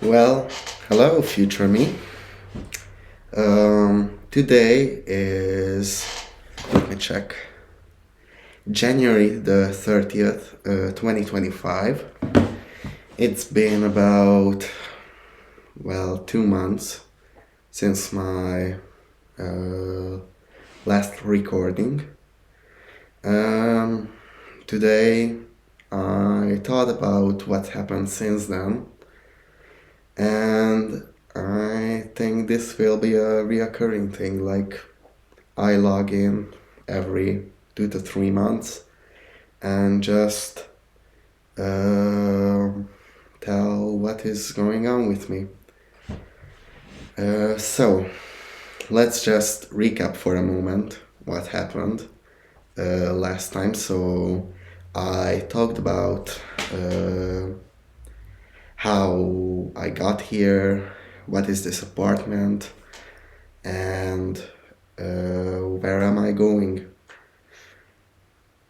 Well, hello, future me. Today is, let me check, January the 30th, 2025. It's been about, 2 months since my uh, last recording. Um, Today I thought about what happened since then, and I think this will be a reoccurring thing. Like, I log in every 2 to 3 months and just tell what is going on with me. So, let's just recap for a moment what happened last time. So, I talked about how I got here, what is this apartment, and where am I going.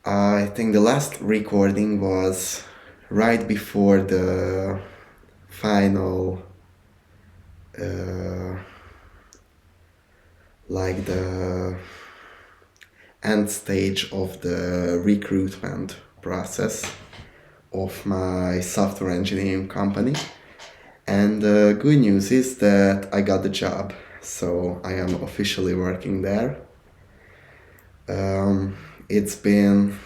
I think the last recording was right before the final, uh, like the end stage of the recruitment process of my software engineering company. And the good news is that I got the job, so I am officially working there. It's been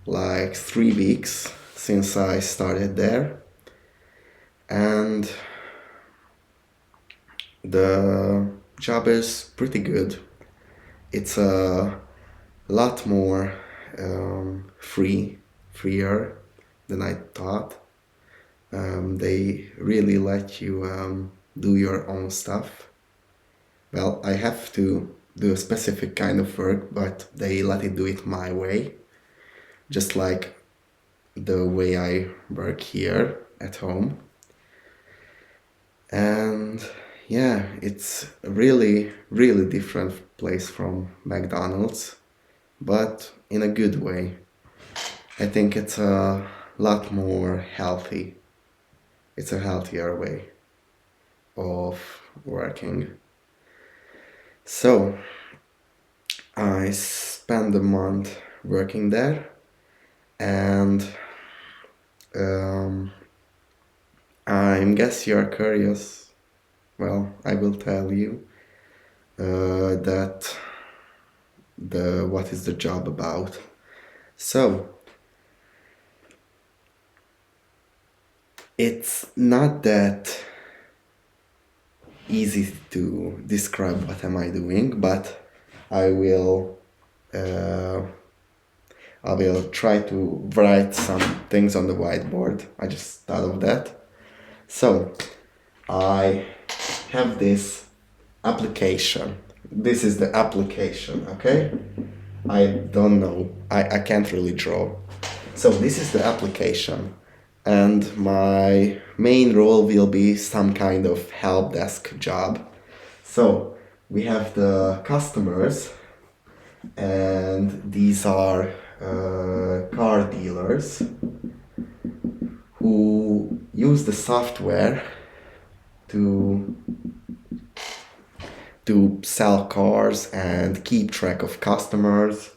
like 3 weeks since I started there, and the job is pretty good. It's a lot more freer than I thought. They really let you do your own stuff. Well, I have to do a specific kind of work, but they let it do it my way, just like the way I work here at home. And yeah, it's a really different place from McDonald's, but in a good way. I think it's a lot more healthy. It's a healthier way of working. So I spent a month working there, and I guess you're curious. Well, I will tell you that the what is the job about. So it's not that easy to describe what am I doing, but I will uh, I will try to write some things on the whiteboard. I just thought of that. So I have this application. This is the application, okay? I don't know. I can't really draw. So this is the application. And my main role will be some kind of help desk job. So we have the customers, and these are car dealers who use the software to sell cars and keep track of customers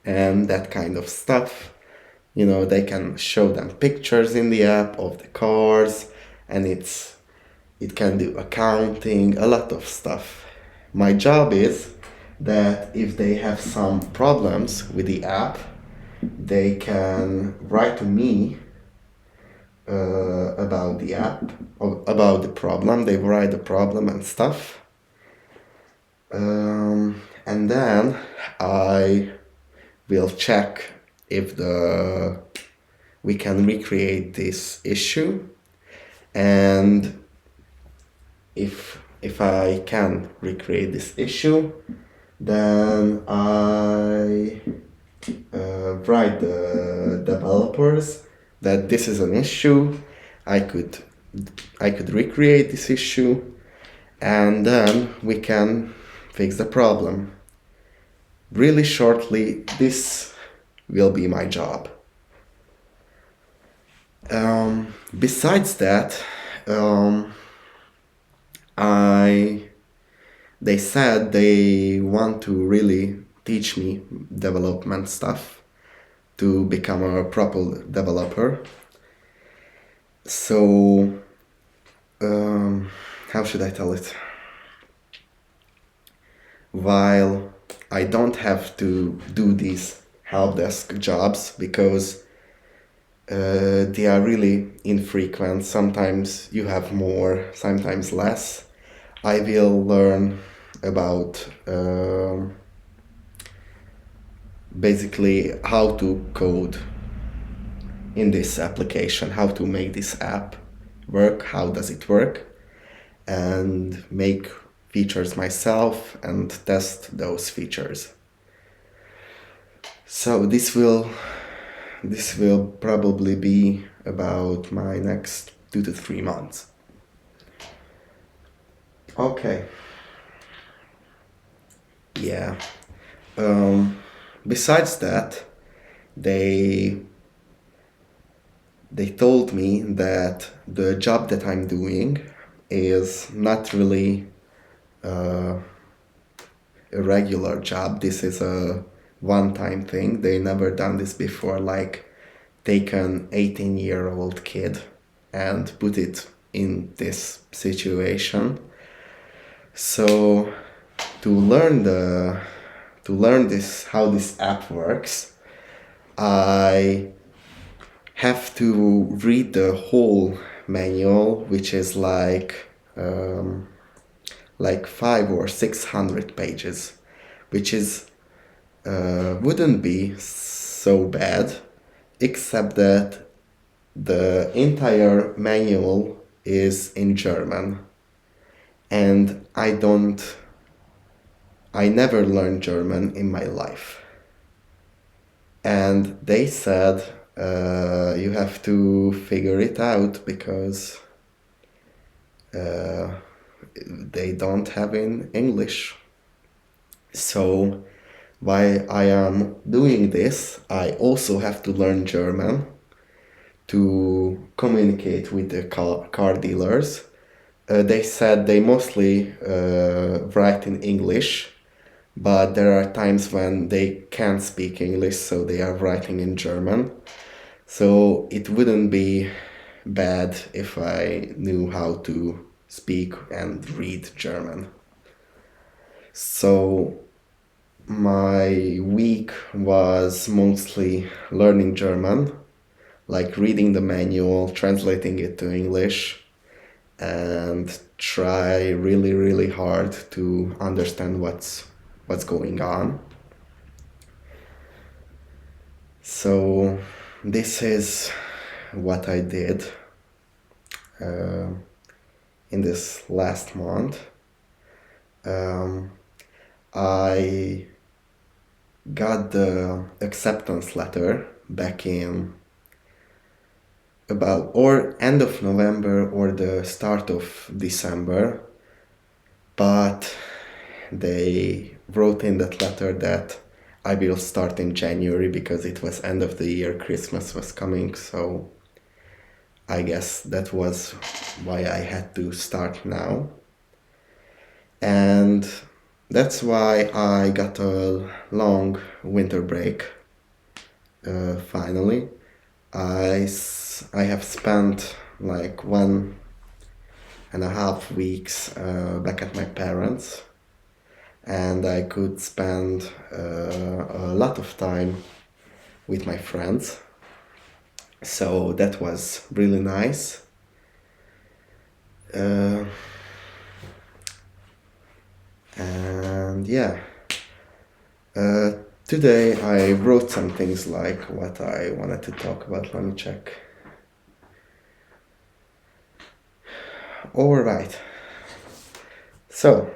and that kind of stuff. You know, they can show them pictures in the app of the cars, and it can do accounting, a lot of stuff. My job is that if they have some problems with the app, they can write to me about the app, or about the problem. They write the problem and stuff. And then I will check if we can recreate this issue, and if I can recreate this issue, then I write the developers that this is an issue. I could recreate this issue, and then we can fix the problem. Really shortly, this will be my job. Besides that, um, I they said they want to really teach me development stuff to become a proper developer. So, how should I tell it? While I don't have to do these help desk jobs because they are really infrequent. Sometimes you have more, sometimes less. I will learn about basically how to code in this application, how to make this app work, how does it work, and make features myself and test those features. So this will probably be about my next 2 to 3 months. Okay. Yeah. Besides that, they they told me that the job that I'm doing is not really a regular job. This is a one-time thing. They never done this before, like take an 18-year-old kid and put it in this situation. So to learn this how this app works, I have to read the whole manual, which is like 500 or 600 pages, which is wouldn't be so bad, except that the entire manual is in German, and I never learned German in my life. And they said you have to figure it out because they don't have in English. So while I am doing this, I also have to learn German to communicate with the car dealers. They said they mostly write in English, but there are times when they can't speak English, so they are writing in German. So it wouldn't be bad if I knew how to speak and read German. So my week was mostly learning German, like reading the manual, translating it to English, and try really, really hard to understand what's going on. So this is what I did in this last month. I got the acceptance letter back in about or end of November or the start of December, but they wrote in that letter that I will start in January because it was end of the year, Christmas was coming, so I guess that was why I had to start now. And that's why I got a long winter break. Finally, I have spent like 1.5 weeks back at my parents, and I could spend a lot of time with my friends. So that was really nice. And yeah, uh, today I wrote some things like what I wanted to talk about. Let me check. All right. So,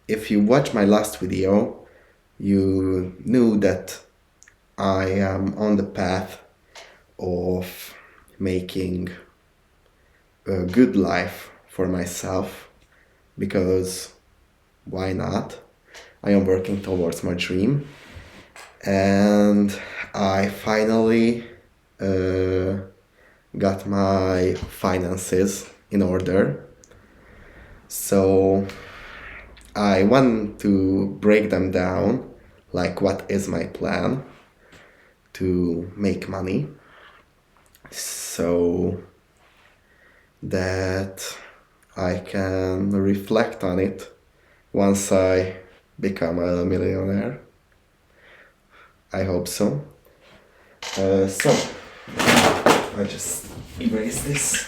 if you watch my last video, you knew that I am on the path of making a good life for myself because why not? I am working towards my dream, and I finally got my finances in order. So I want to break them down, like what is my plan to make money, so that I can reflect on it once I become a millionaire. I hope so. So I just erase this.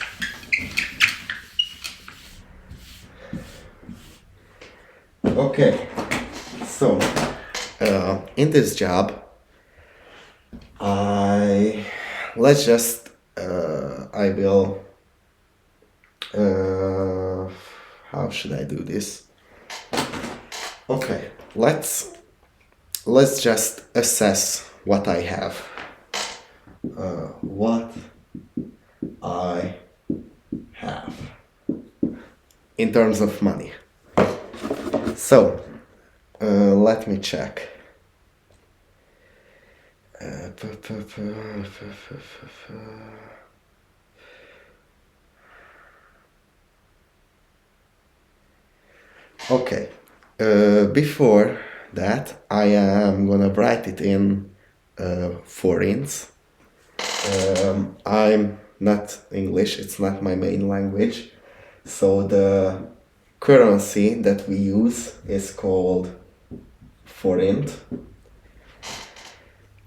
Okay, so in this job, let's just I will how should I do this? Okay, let's just assess what I have. What I have in terms of money. So let me check. Okay. Before that, I am gonna write it in forints. I'm not English, it's not my main language. So the currency that we use is called forint.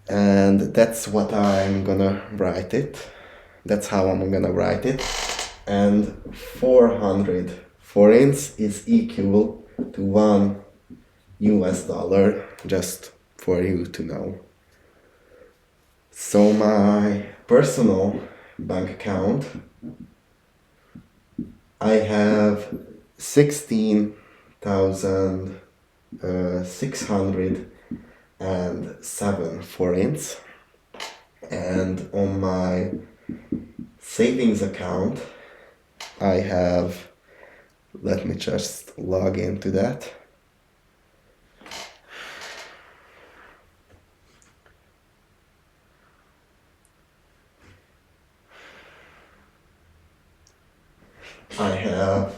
And that's what I'm gonna write it. That's how I'm gonna write it. And 400 forints is equal to $1, just for you to know. So my personal bank account, I have 16,607 forints, and on my savings account I have, let me just log into that. I have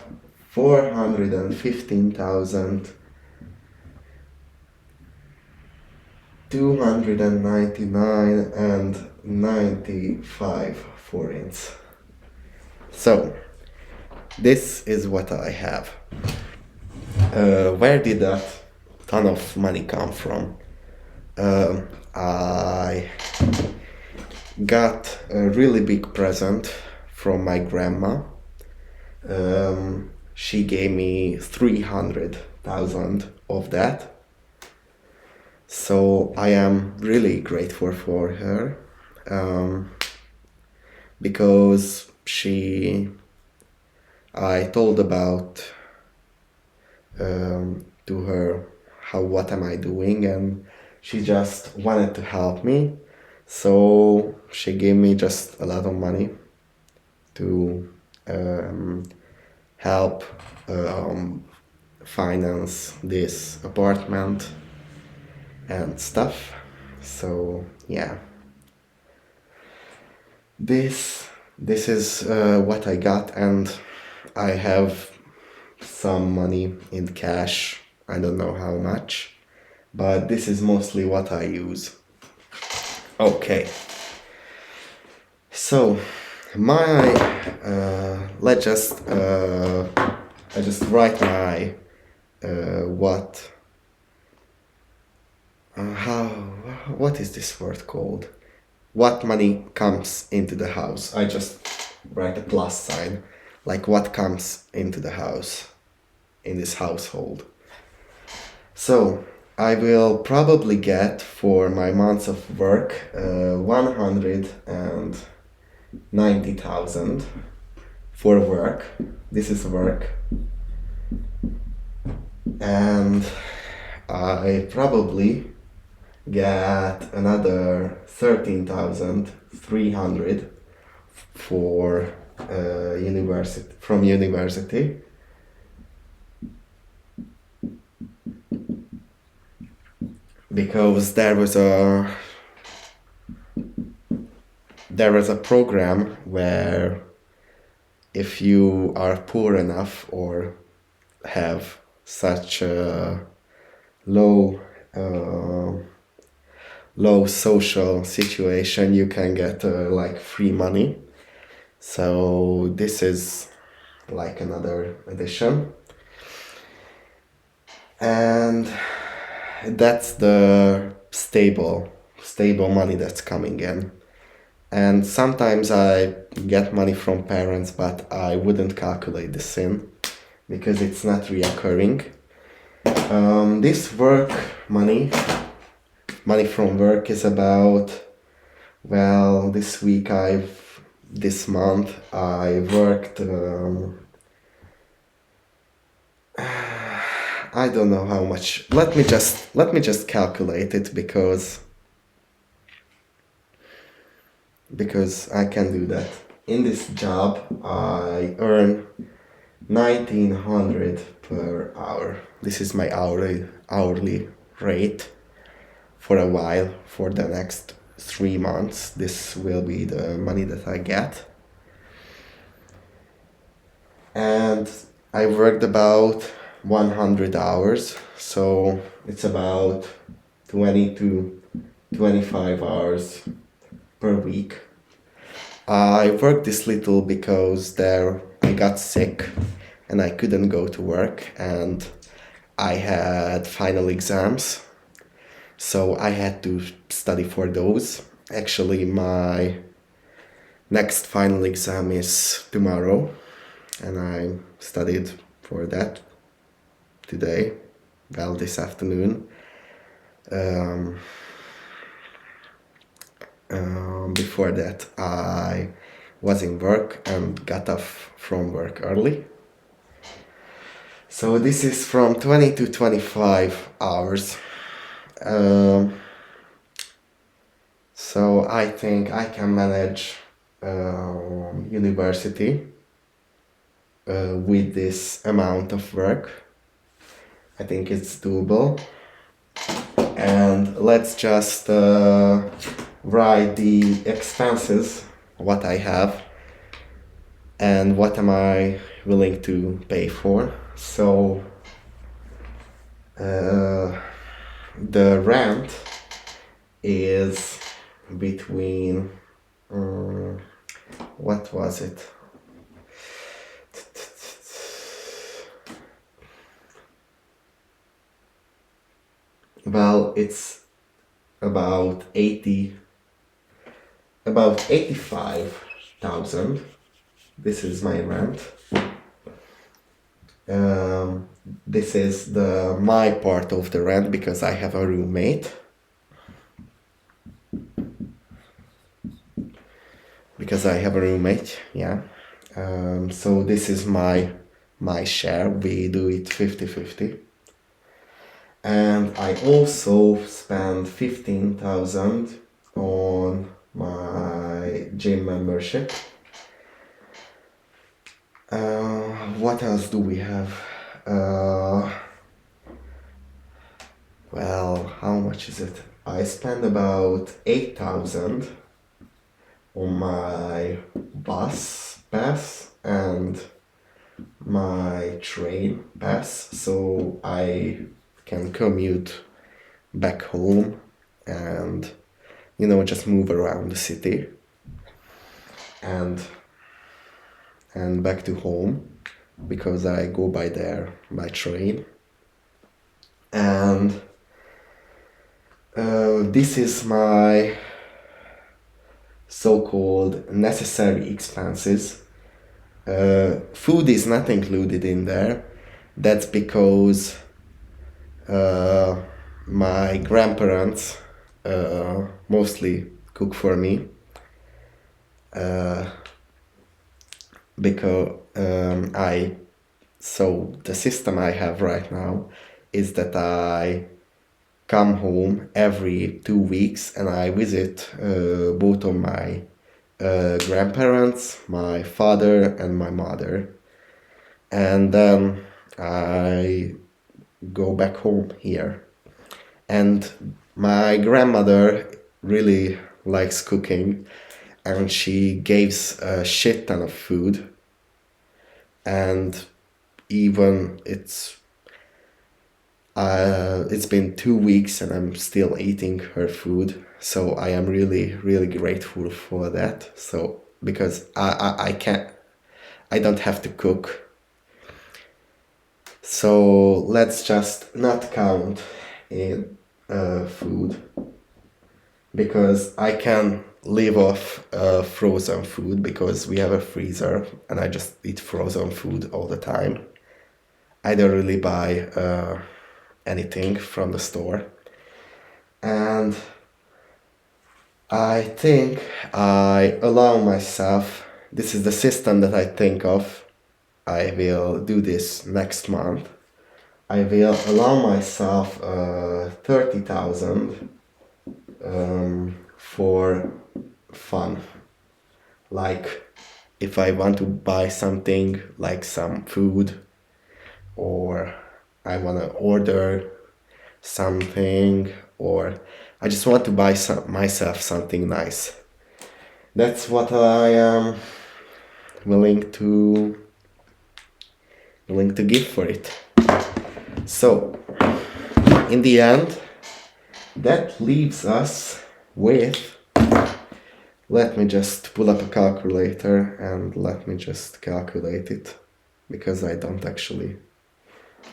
415,299 and 95 forints. So this is what I have. Where did that ton of money come from? I got a really big present from my grandma. She gave me 300,000 of that. So I am really grateful for her, because I told about to her what am I doing, and she just wanted to help me. So she gave me just a lot of money to help finance this apartment and stuff. So yeah, this is what I got, and I have some money in cash. I don't know how much, but this is mostly what I use. Okay. So my let's just I just write my what how what is this word called? What money comes into the house? I just write a plus sign, like what comes into the house in this household. So I will probably get for my months of work 190,000 for work. This is work. And I probably get another 13,300 for university. Because there there is a program where if you are poor enough or have such a low uh, low social situation, you can get like free money. So this is like another edition, and that's the stable money that's coming in. And sometimes I get money from parents, but I wouldn't calculate this in because it's not reoccurring. This work money from work is about, well, this month I worked, I don't know how much. Let me just calculate it because I can do that. In this job, I earn 1900 per hour. This is my hourly rate for a while. For the next 3 months, this will be the money that I get. And I worked about 100 hours, so it's about 20 to 25 hours per week. I worked this little because there I got sick and I couldn't go to work, and I had final exams, so I had to study for those. Actually, my next final exam is tomorrow, and I studied for that today, well, this afternoon. Before that, I was in work and got off from work early. So this is from 20 to 25 hours. So I think I can manage university with this amount of work. I think it's doable. And let's just write the expenses, what I have, and what am I willing to pay for. So the rent is between, what was it? Well, it's about 85,000. This is my rent. This is my part of the rent because I have a roommate. Yeah. So this is my share. We do it 50-50. And I also spend 15,000 on my gym membership. What else do we have? Well, how much is it? I spend about 8,000 on my bus pass and my train pass, so I can commute back home and just move around the city and back to home because I go by train. And this is my so-called necessary expenses. Food is not included in there. That's because my grandparents mostly cook for me, because so the system I have right now is that I come home every 2 weeks and I visit both of my grandparents, my father and my mother, and then I go back home here. And my grandmother really likes cooking, and she gives a shit ton of food, and even it's been 2 weeks and I'm still eating her food. So I am really, really grateful for that. So because I can't, I don't have to cook. So let's just not count in food, because I can live off frozen food because we have a freezer and I just eat frozen food all the time. I don't really buy anything from the store. And I think I allow myself, this is the system that I think of. I will do this next month. I will allow myself 30,000 for fun. Like if I want to buy something like some food, or I want to order something, or I just want to buy myself something nice. That's what I am willing to give for it. So in the end, that leaves us with, let me just pull up a calculator and let me just calculate it, because I don't actually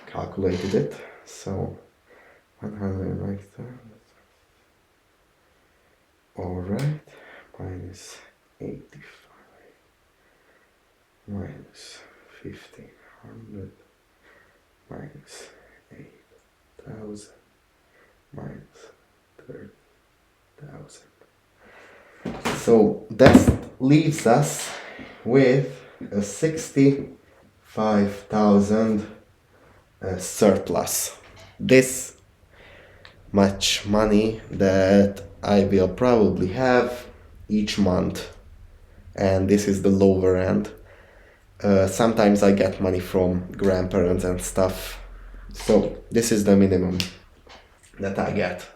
calculated it. So 190, all right, minus 85 minus 1500 minus 8,000 minus 30,000. So that leaves us with a 65,000 surplus. This much money that I will probably have each month, and this is the lower end. Sometimes I get money from grandparents and stuff, so this is the minimum that I get.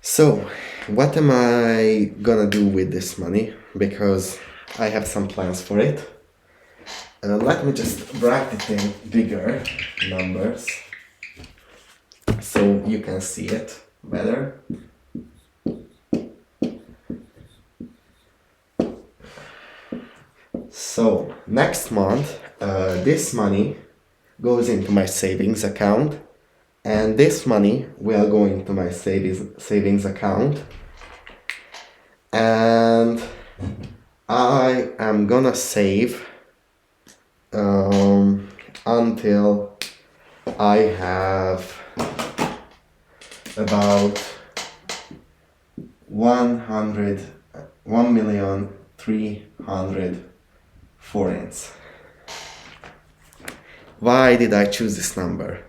So what am I gonna do with this money? Because I have some plans for it. Let me just write it in bigger numbers so you can see it better. So next month, this money goes into my savings account, and this money will go into my savings account, and I am gonna save until I have about 1,300,000 forints. Why did I choose this number?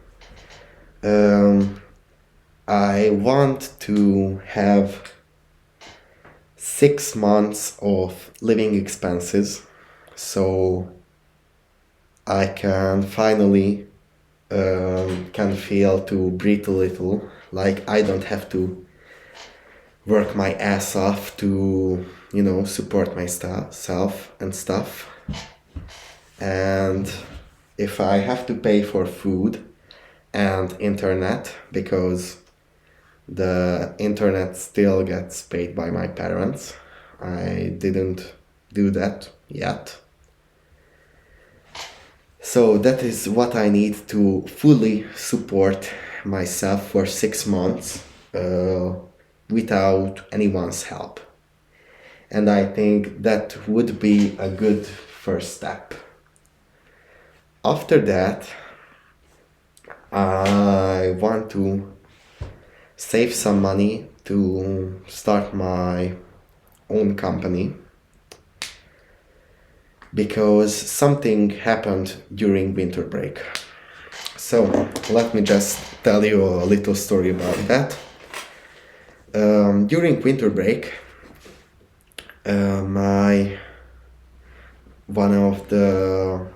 I want to have 6 months of living expenses, so I can finally can feel to breathe a little. Like I don't have to work my ass off to, support myself and stuff. And if I have to pay for food and internet, because the internet still gets paid by my parents, I didn't do that yet. So that is what I need to fully support myself for 6 months without anyone's help. And I think that would be a good first step. After that, I want to save some money to start my own company, because something happened during winter break. So let me just tell you a little story about that. During winter break, one of the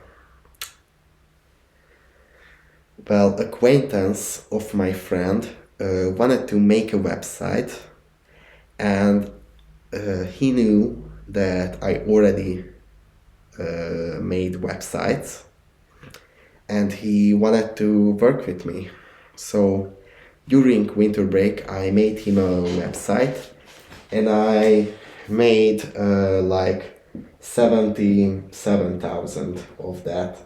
acquaintance of my friend wanted to make a website, and he knew that I already made websites, and he wanted to work with me. So during winter break, I made him a website, and I made like 77,000 of that.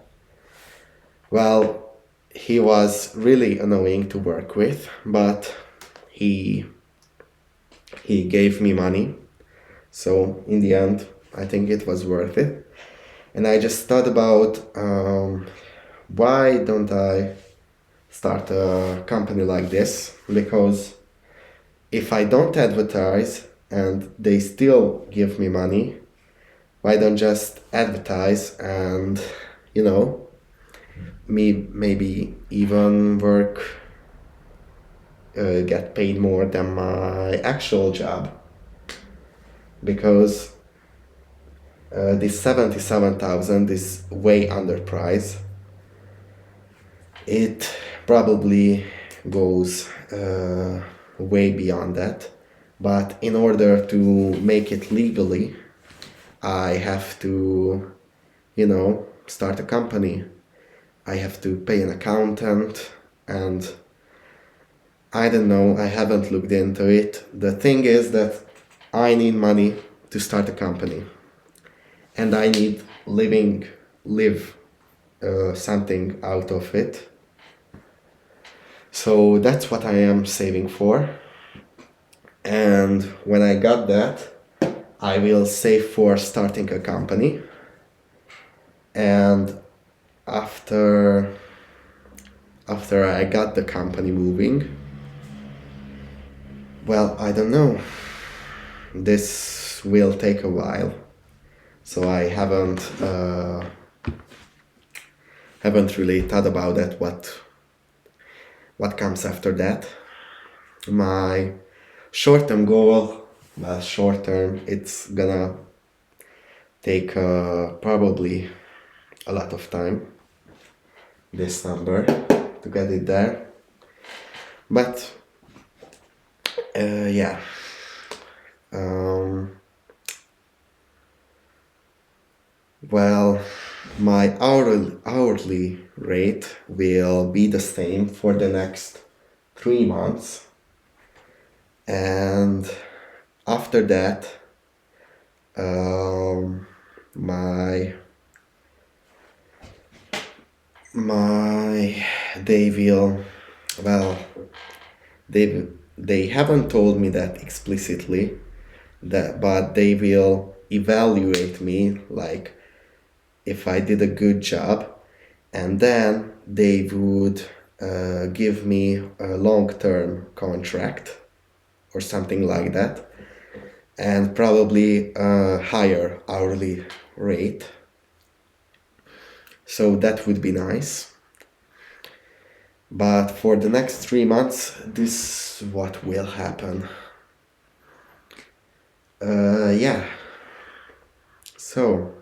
Well, he was really annoying to work with, but he he gave me money. So in the end, I think it was worth it. And I just thought about why don't I start a company like this? Because if I don't advertise and they still give me money, why don't just advertise and, you know, me maybe even work, get paid more than my actual job? Because this 77,000 is way underpriced. It probably goes way beyond that. But in order to make it legally, I have to, start a company. I have to pay an accountant, and I don't know, I haven't looked into it. The thing is that I need money to start a company, and I need live something out of it. So that's what I am saving for. And when I got that, I will save for starting a company. And after I got the company moving, well, I don't know. This will take a while. So I haven't really thought about that. What comes after that? My short-term goal, well, short-term, it's gonna take probably a lot of time, this number, to get it there. But yeah. Well, my hourly rate will be the same for the next 3 months, and after that, my they will, well, they haven't told me that explicitly, but they will evaluate me, like if I did a good job, and then they would give me a long-term contract or something like that, and probably a higher hourly rate. So that would be nice. But for the next 3 months, this is what will happen. Yeah. So,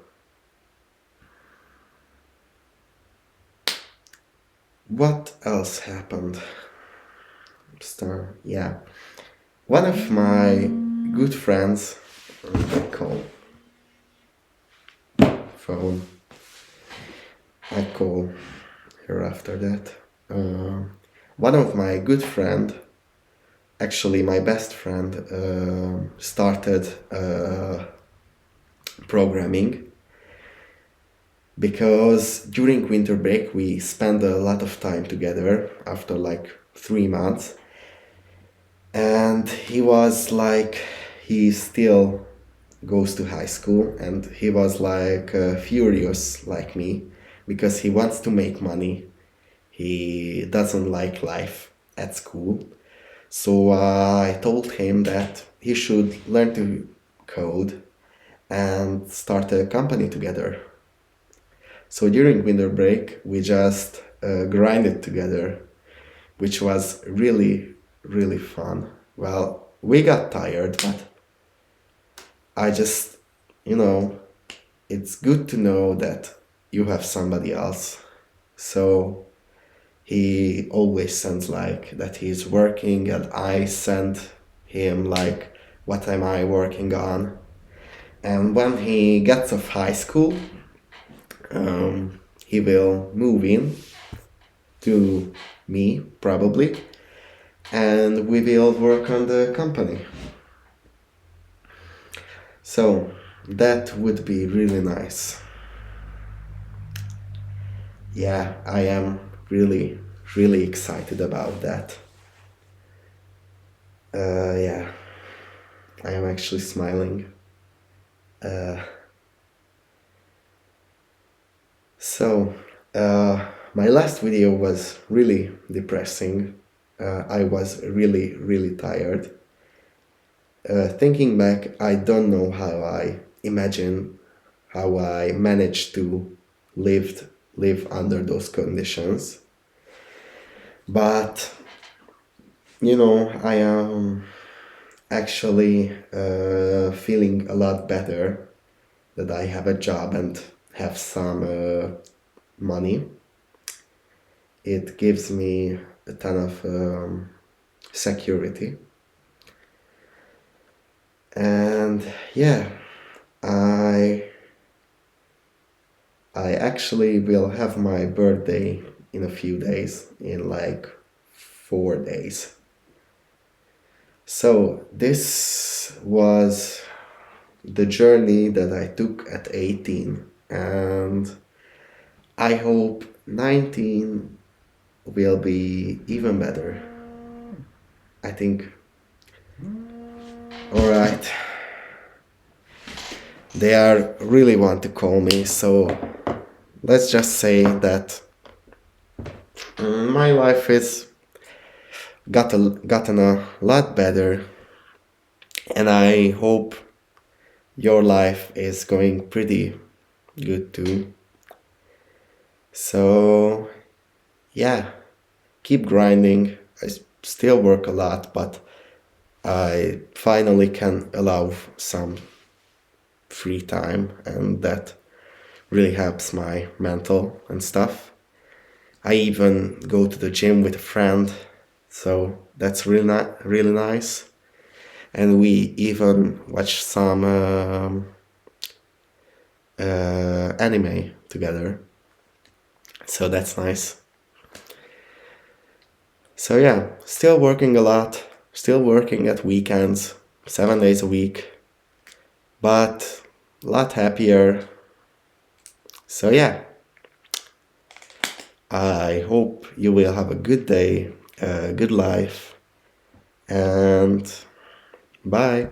what else happened? Yeah. One of my good friends, I call phone. I call her after that. One of my good friend, actually my best friend, started programming, because during winter break we spent a lot of time together after like 3 months, and he was like, he still goes to high school, and he was like furious like me, because he wants to make money. He doesn't like life at school. So I told him that he should learn to code and start a company together. So during winter break, we just grinded together, which was really, really fun. Well, we got tired, but I just, it's good to know that you have somebody else. So he always sends like that he's working, and I send him like what am I working on. And when he gets off high school, he will move in to me probably, and we will work on the company. So that would be really nice. Yeah, I am really, really excited about that. Yeah, I am actually smiling. Uh, so, my last video was really depressing. I was really, really tired. Thinking back, I don't know how I managed to live under those conditions. But I am actually feeling a lot better that I have a job and have some money. It gives me a ton of security. And yeah, I I actually will have my birthday in a few days, in like 4 days. So this was the journey that I took at 18, and I hope 19 will be even better. I think. All right. They are really want to call me, so let's just say that my life is gotten a lot better, and I hope your life is going pretty good too. So yeah, keep grinding. Still work a lot, but I finally can allow some free time, and that really helps my mental and stuff. I even go to the gym with a friend, so that's really nice. And we even watch some anime together, so that's nice. So yeah, still working a lot, still working at weekends, 7 days a week, but a lot happier. So yeah, I hope you will have a good day, a good life, and bye.